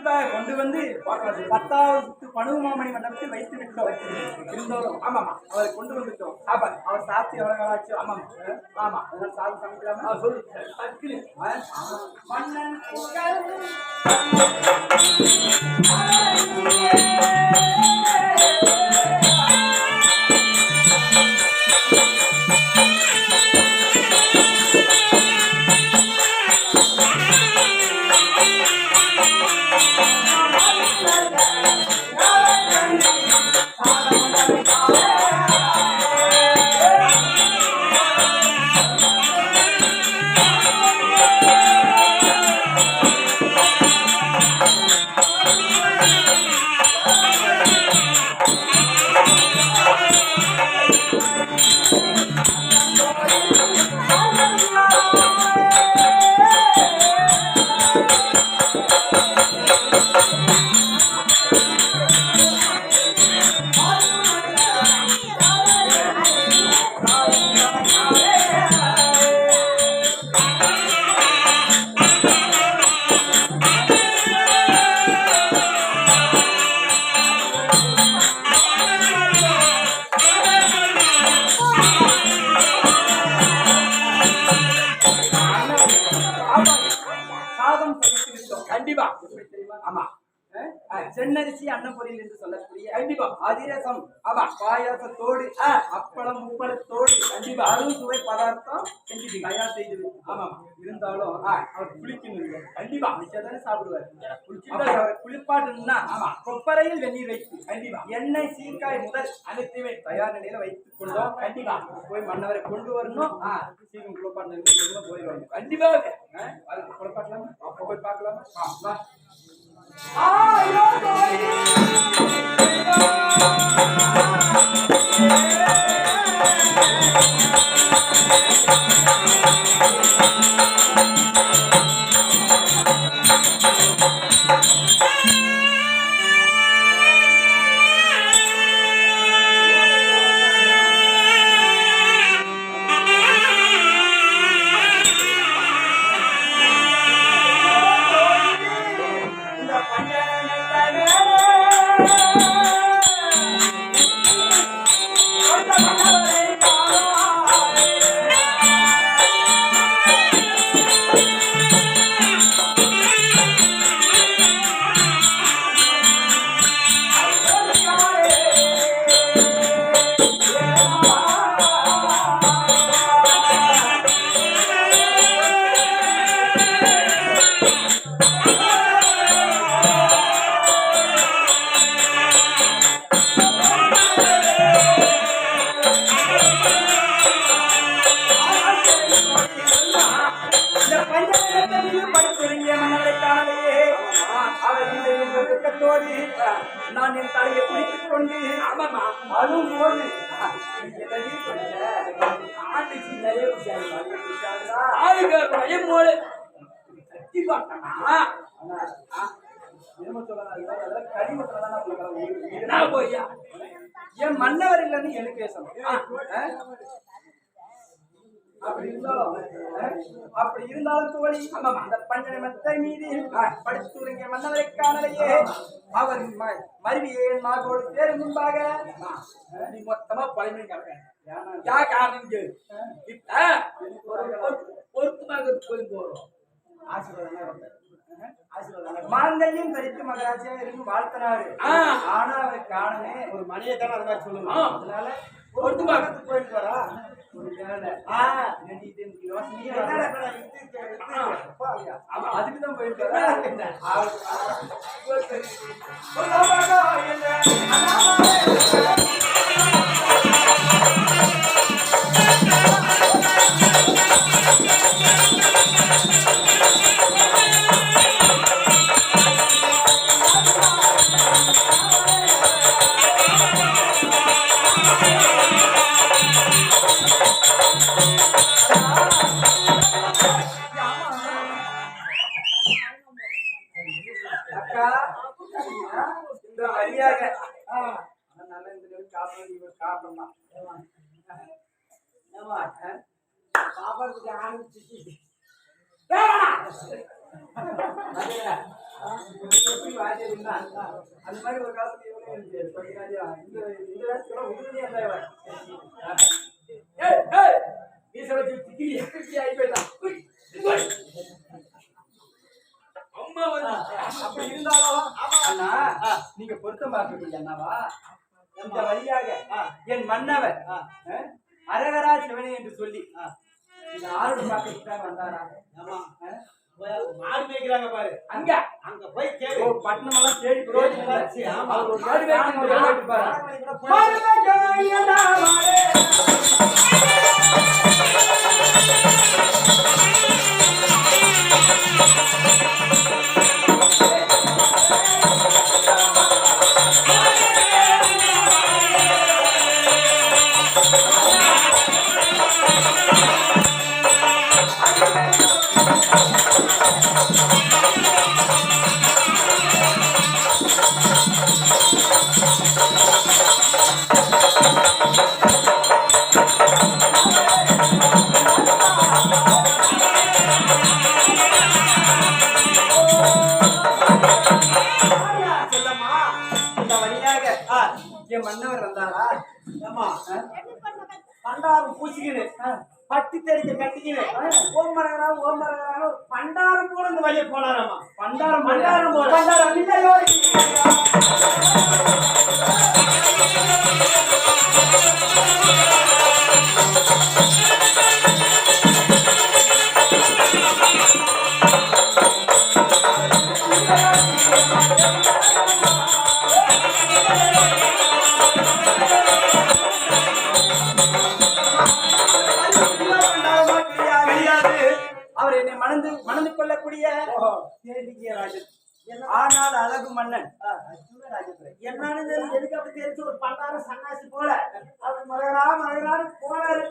முத்தாக கொண்டு வந்து 10வது பனுமாமணி மண்டபத்தில் வைத்து விட்டோம். இருந்தாலும் ஆமாமா அவரை கொண்டு வந்துட்டோம். அவர் சாப்பிட்டு எவ்வளவு நாள் ஆச்சு? ஆமாம் ஆமா, அதனால சாப்பிட்டு சமைக்கலாமா? சொல்லு. மன்னன் கண்டிப்பா. ஆமா, சென்னரிசி அன்னப்பொரியல் என்று சொல்லக்கூடிய கண்டிப்பா அதிரசம், ஆமா பாயாசத்தோடு அப்பளம் முப்பளத்தோடு கண்டிப்பா அறும் சுவை பதார்த்தம் செஞ்சு தயார் செய்து. ஆமா, இருந்தாலும் அவர் குளிக்கணும். கண்டிப்பா மிச்சதானே சாப்பிடுவார். அவரை குளிப்பாட்டணும்னா ஆமா கொப்பரையில் வெந்நீர் வைத்து கண்டிப்பா எண்ணெய் சீக்காய் முதல் அனைத்தையுமே தயார் நிலையில வைத்துக் கொண்டோம். கண்டிப்பா போய் மன்னவரை கொண்டு வரணும். சீக்கிரம் குளிப்பாட்டு போயிடுவாங்க. கண்டிப்பா அதுக்கு குளிப்பாட்டலாமா? அப்ப போய் பார்க்கலாமா? நான் என் தலையை குடித்துக் கொண்டு அழும்போது என் மன்னவர் இல்லைன்னு எனக்கு பேசணும். அப்படி இருந்தாலும் தோழி அந்த பஞ்சனை மெத்தை மீது படுத்துறீங்க மன்னவரை காணலையே. அவர் மருவியே நாகோடு பேரு முன்பாக நீ மொத்தமா பழமை யா காரணம் பொருத்தமாக போய் போறோம். மாங்கல்யம் தரித்து மகராஜா இருந்து வாழ்த்தினாரு. ஆனா அவரை காணமே ஒரு மணியை தானே அது மாதிரி சொல்லுங்க. அதனால பொருத்தமாக போயிட்டு வரா அதுக்குதான் போயிட்டு அந்த மாதிரி ஒரு காலத்துல இவனே படிக்கிறாரியா இந்த காலத்துல உண்மையா இருந்தா அம்மா அப்படி இருந்தாலும் அண்ணா நீங்க பொருத்தம் பார்க்கக்கூடிய அண்ணாவா இந்த வழியாக என் மன்னவர் அரகரா சிவனே என்று சொல்லி இந்த ஆறு பார்க்கறதுக்காக வந்தாரா? ஆமா, மாடு மேய்க்கிறாங்க பாரு, அங்க அங்க போய் கேளு. பட்டணம் எல்லாம் தேடி போய் ஆமா ஒரு மாடு மேய்க்கிறாங்க பாரு. மன்னவர் வந்தாரா? ஆமா, பண்டாரம் பூசிக்கிது, பட்டி தெரிஞ்ச கட்டிக்கிது, ஓம் மரகரா பண்டாரம் போல இந்த வழியை போனாராமா. பண்டாரம் பண்டாரம் போல பண்டாரம் இல்லையோ மணந்து கொள்ளக்கூடிய ராஜன், ஆனால் அழகு மன்னன் என்னன்னு எதுக்கு அப்படி தெரிஞ்சு ஒரு பண்டார சன்னாசி போல அவர் மரகரா மரகரான்னு போனாரு.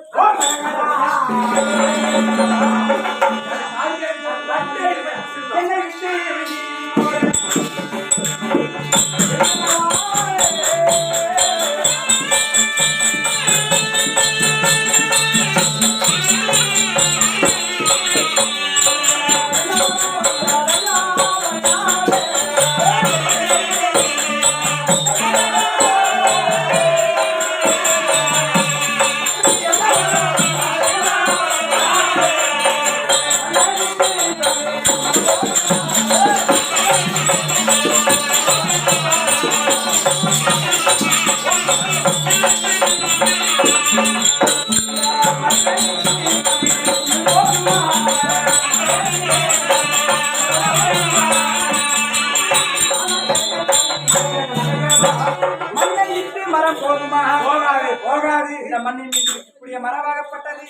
என்ன மரமாகப்பட்டது.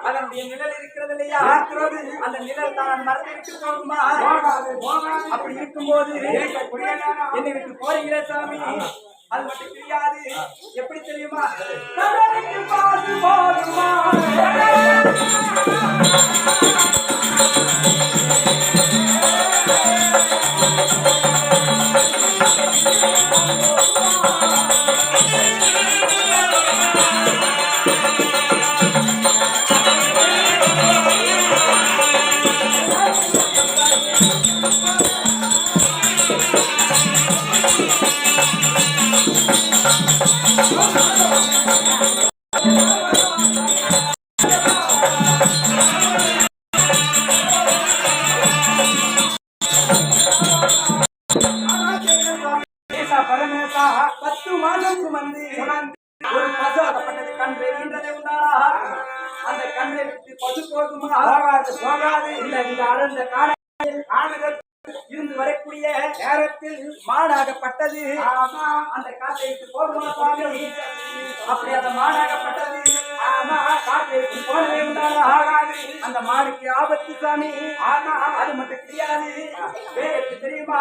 அதனுடைய நிழல் இருக்கிறது இல்லையா? அந்த நிழல் தான் மரத்திற்கு போகுமா? அப்படி இருக்கும்போது என்னை விட்டு போறீங்களே சாமி, அது மட்டும் தெரியாது. எப்படி தெரியுமா? ஒரு பசு ஆகப்பட்டது கன்று ஈன்றதை உண்டானா அந்த கன்றை விட்டு பசு போகுமா? போகாது. இல்ல இந்த அடர்ந்த காடுகள் இருந்து வரக்கூடிய நேரத்தில் மாடாகப்பட்டது அந்த காட்டை விட்டு போகுமா சுவாமி? அப்படி அந்த மாடாகப்பட்டது காட்டை விட்டு போனதே உண்டானா ஆகாது. அந்த மாடுக்கு ஆபத்து சாமி. ஆனா அது மட்டும் கிடையாது. வேற தெரியுமா?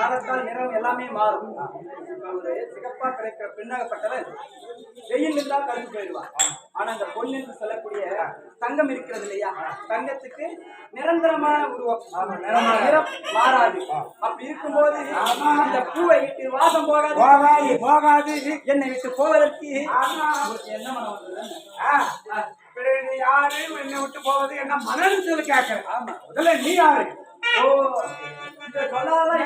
காலத்தால் நிறம் எல்லாமே மாறும். ஒரு சிகப்பா கிடைக்கிற பெண்ணாகப்பட்டவன் வெயில் இருந்தா கருத்து போயிடுவான். ஆனா அந்த பொண்ணு என்று சொல்லக்கூடிய தங்கம் இருக்கிறது இல்லையா, தங்கத்துக்கு நிரந்தரமான உருவம், நிறம் மாறாது. அப்படி இருக்கும்போது அந்த பூவை விட்டு வாசம் போகாது போகாது. என்னை விட்டு போவதற்கு என்ன மனம் வந்தது? யாரு என்னை விட்டு போவது என்ன மனன்னு சொல்லி கேட்கிறேன். ஆமா, முதல்ல நீ யாரு? ஓ, இந்த சொல்லாதான்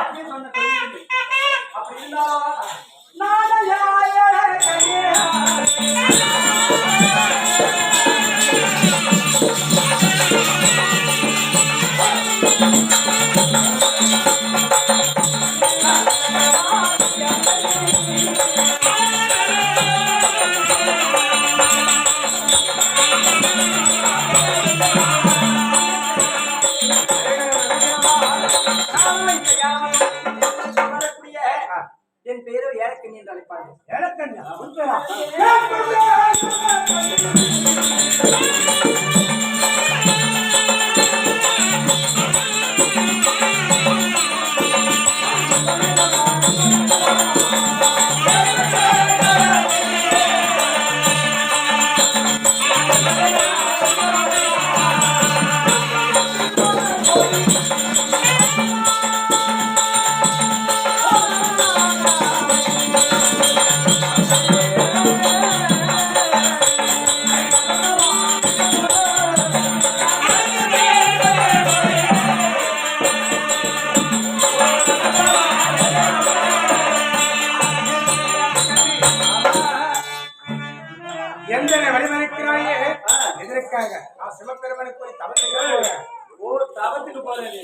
அப்படி சொன்ன அப்படி இருந்தா என் பேரோ ஏழக்கண்ணி என்று அழைப்பார்கள். ஏழக்கண்ணி எந்தனை வழிமறிக்கிறாயே எதற்காக? நான் சிவபெருமனுக்கு போய் தவத்துக்கு. ஓ, தவத்துக்கு போறேன்.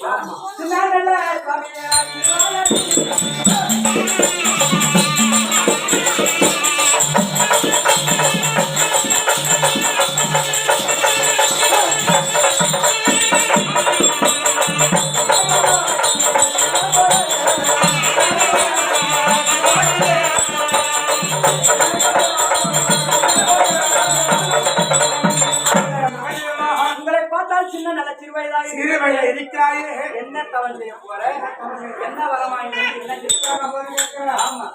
உங்களை பார்த்தால் சின்ன நல்ல சிறுவயதாக இருக்கிறாயே, என்ன தவறு செய்ய போற? என்ன வரமாய் ஆமா.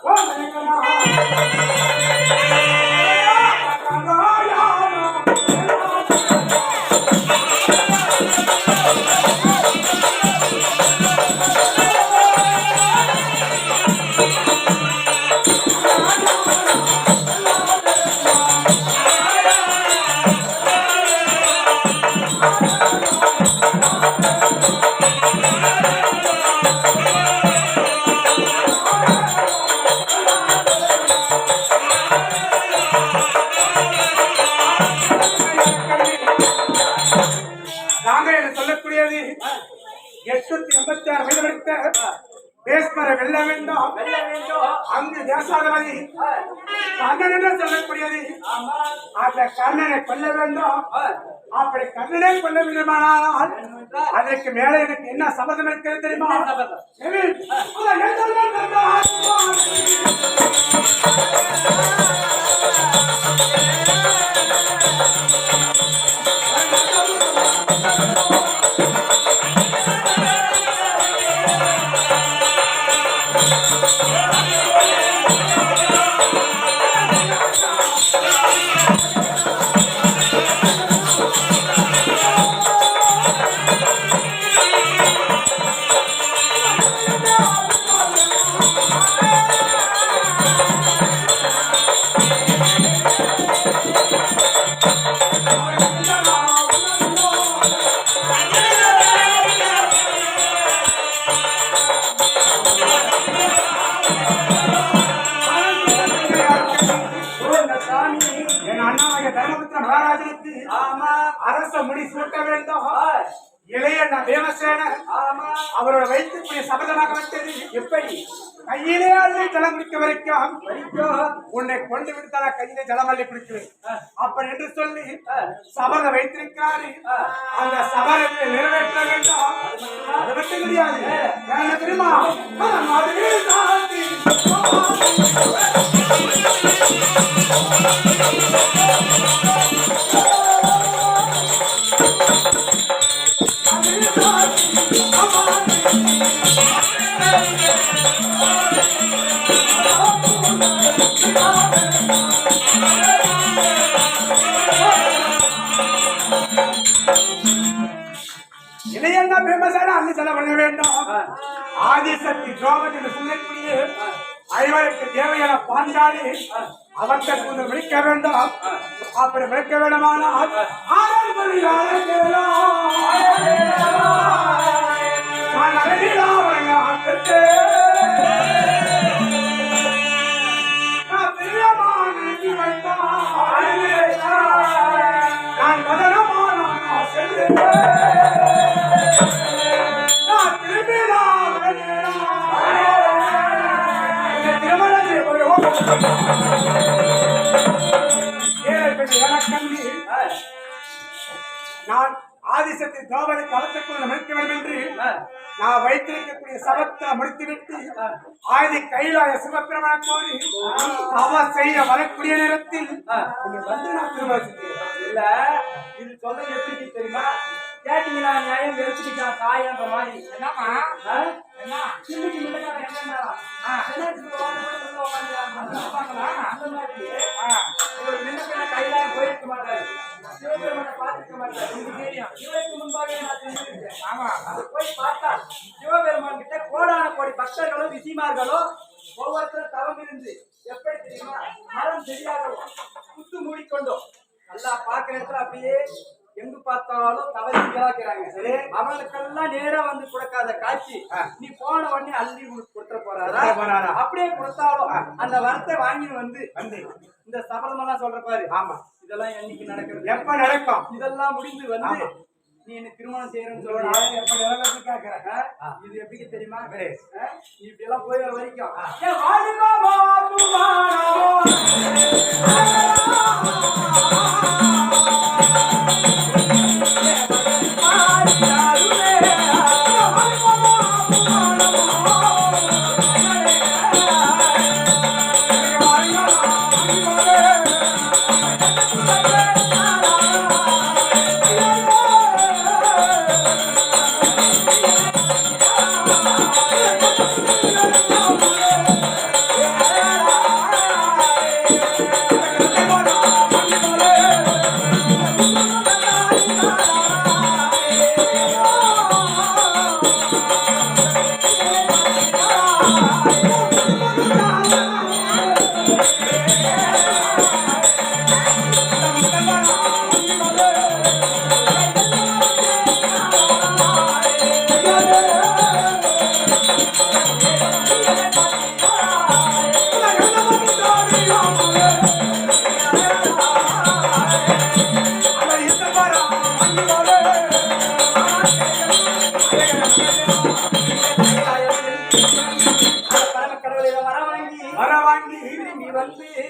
நாங்கள் என்ன சொல்லக்கூடியது 886 வயது படித்த பேஸ்மர வெல்ல வேண்டும். அங்கு தேசாதிபதி கர்ணன் சொல்லக்கூடியது அந்த கர்ணனை கொல்ல வேண்டும். அப்படி கர்ணனை கொல்ல வேண்டுமானால் அதற்கு மேல எனக்கு என்ன சபதம் இருக்கிறது தெரியுமா? என் அண்ணாமலை தர்மபுத்திர மகாராஜனுக்கு அரச முடி சூட்ட வேண்டும். இளைய தேவசேனர் அவரோட வைத்திருக்கிற சபதமாக வந்தது. எப்படி? கையிலே அள்ளி ஜலம் குடிக்க வரைக்கும் உன்னை கொண்டு விடுத்தால கையிலே ஜலம் அள்ளி குடிக்கிறேன் அப்படி என்று சொல்லி சபதம் வைத்திருக்கிறாரு. அந்த சபதத்தை நிறைவேற்ற வேண்டும். அது மட்டும் கிடையாது, என்ன தெரியுமா? Come on. இளையண்ணா பேமஸான அள்ளி செலவு பண்ண வேண்டும். ஆதிசக்தி துரோபதி என்று சொல்லக்கூடிய ஐவருக்கு தேவையான பாஞ்சாலி அவத்தை கொண்டு விழிக்க வேண்டும். அப்படி விழிக்க வேண்டுமானால் நான் மதனமான நான் ஆதிசக்தி திரௌபதி கவசக்குள்ள முடிக்க வேண்டும் என்று நான் வைத்திருக்கக்கூடிய சபத்தை முடித்துவிட்டு ஆதி கைலாய சிவபிரமண கோரி தவ செய்ய வரக்கூடிய நேரத்தில் வந்து நான் திருமணம் இல்ல இது சொல்றது எப்படி தெரியுமா? கேட்டீங்களா நியாயம் எடுத்துக்கிட்டான் தாயன்ற மாதிரி. என்னமா என்ன சின்னுக்கு முன்னாடி என்னன்னா அந்த மாதிரி ஒரு மின்ன கைலாயம் போயிருக்க மாட்டாரு, சிவபெருமானை பார்த்துக்க மாட்டாரு. உங்களுக்கு தெரியும், இவருக்கு முன்பாக நான் செஞ்சிருக்கேன். ஆமா, அது போய் பார்த்தா சிவபெருமான் கிட்ட கோடான கோடி பக்தர்களும் ரிஷிமார்களும் ஒவ்வொருத்தரும் தவம் இருந்து எப்படி தெரியுமா மரம் செடியாகவும் குத்து மூடிக்கொண்டோம் நல்லா பாக்குற இடத்துல அப்படியே எங்கு பார்த்தாலும் தவறிக்கிறாங்க. சரி, அவங்களுக்கெல்லாம் நேரா வந்து கொடுக்காத காட்சி நீ போன உடனே அள்ளி கொடுத்துட போறாரா? அப்படியே கொடுத்தாலும் அந்த வரத்தை வாங்கி வந்து இந்த சபதமெல்லாம் சொல்ற பாரு. ஆமா, இதெல்லாம் என்னைக்கு நடக்கிறது? எப்ப நடக்கும்? இதெல்லாம் முடிந்து வந்து நீ என்ன திருமணம் செய்யறேன்னு சொல்ற. இது எப்படி தெரியுமா? நீ இப்படி எல்லாம் போய் வர வரைக்கும்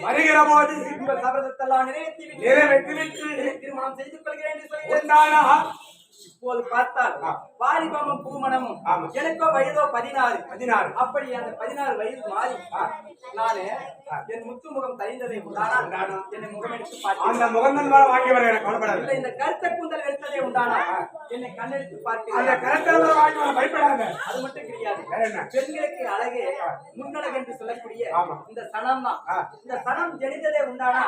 வருகிற போது உங்கள் சபதத்தெல்லாம் நிறைவேற்றிவிட்டு திருமணம் செய்து கொள்கிறேன் என்று சொல்லி இப்போது பார்த்தால் வாலிபமும் பூமணமும் எனக்கோ வயதோ 16. அப்படி அந்த 16 வயது மாறி நானு என் முத்து முகம் தரிந்ததை உண்டானா என்னை முகம் எடுத்து பார்த்தேன். அந்த முகந்தன் மேல வாங்கி வர எனக்கு கவலைப்படாது. இந்த கருத்த கூந்தல் எடுத்ததே உண்டானா என்னை கண்ணெடுத்து பார்த்தேன். அந்த கருத்த வாங்கி வர பயப்படாத. அது மட்டும் கிடையாது, பெண்களுக்கு அழகே முன்னழகு என்று சொல்லக்கூடிய இந்த சனம் தான். இந்த சனம் ஜெனித்ததே உண்டானா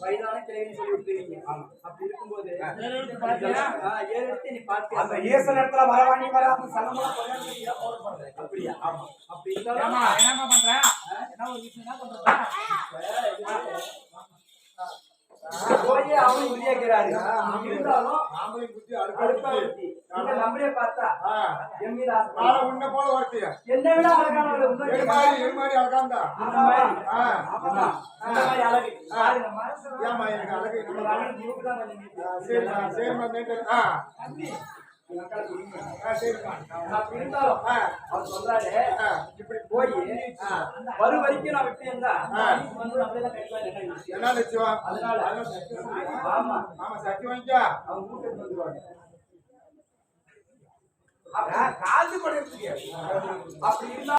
வயதான கிழவின்னு சொல்லி விட்டுருவீங்க. அப்படி இருக்கும்போது ஏழு எடுத்து நீ பார்த்து அந்த ஏச நேரத்துல வர வாங்கி வர அந்த சனமா அப்படியா? ஆமா, அப்படி இருந்தாலும் என்னமா பண்றேன்? என்ன ஒரு விஷயம் என்ன பண்றா? போய் அவனும் உரியாக்கிறாரு. இருந்தாலும் நாமளே புத்தி அடுப்பா ஊத்தி இந்த நம்மளே பார்த்தா என் மீது ஆள உன்ன போல வரட்டியா என்ன விட அழகானவளை உண்மை மாதிரி அழகாண்டா அந்த மாதிரி அழகு பாருங்க மனசுல ஏமா எனக்கு அழகு நம்ம அழகு நீங்க தான் பண்ணீங்க. சரி சரி மேண்டல் தம்பி சரி இருந்தாலும் அவர் சொல்றாரு இப்படி போய் வரு வரைக்கும் நான் விட்டு இருந்தா வந்து நம்மளெல்லாம் கைக்குவாங்க என்ன நிச்சயம் அதனால ஆமா ஆமா சத்தி வாங்கிக்கா அவங்க வீட்டுக்கு வந்துருவாங்க. காசு கூட அப்படி இருந்தா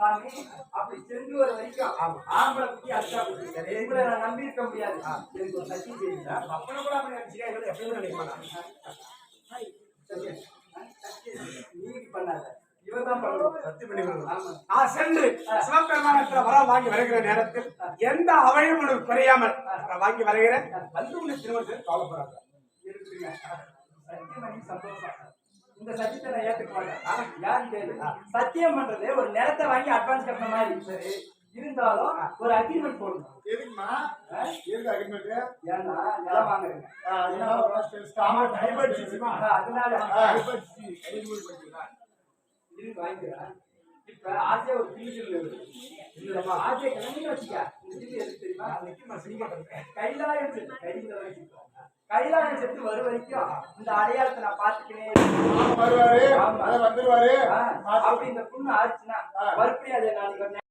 சாமி அப்படி சென்று வர வரைக்கும் ஆம்பளை குட்டி அச்சா குட்டி உங்களை நான் நம்பி இருக்க முடியாது. எனக்கு ஒரு சத்தியம் செய்யுங்க. அப்பனை கூட அப்படி நினைச்சியா எப்படி நினைக்க மாட்டான் நீ பண்ணாத இவதான் பண்ணணும். சத்தியம் பண்ணி கொடுங்க. ஆமா. நான் சென்று சிவபெருமானத்துல வர வாங்கி வருகிற நேரத்தில் எந்த அவையும் உனக்கு குறையாமல் வர வாங்கி வருகிறேன். வந்து உன்னை திருமணத்தில் கவலைப்படாத. இருக்குங்க. சத்தியம் பண்ணி சந்தோஷம். இந்த சத்தியத்தை நான் ஏத்துக்க மாட்டேன். யாரு கேளு. சத்தியம் பண்றது ஒரு நிலத்தை வாங்கி அட்வான்ஸ் கட்டுற மாதிரி சரி. இருந்தாலும் ஒரு அக்ரிமெண்ட் போடணும். எதுக்குமா? எதுக்கு அக்ரிமெண்ட்? ஏன்னா நிலம் வாங்குறீங்க. அதனால இருக்கு வாங்கிக்கிறேன். இப்ப ஆசையா ஒரு பில்லு இல்லமா ஆசையை கிளம்பின்னு வச்சுக்க. இந்த பில்லு எதுக்கு தெரியுமா? கைலாயம் செத்து கையில வச்சுக்கோ. கைலாயம் செத்து வரும் வரைக்கும் இந்த அடையாளத்தை நான் பாத்துக்கினே வருவாரு, வந்துருவாரு. அப்படி இந்த புண்ணு ஆச்சுன்னா மறுபடியும் அதை நாளைக்கு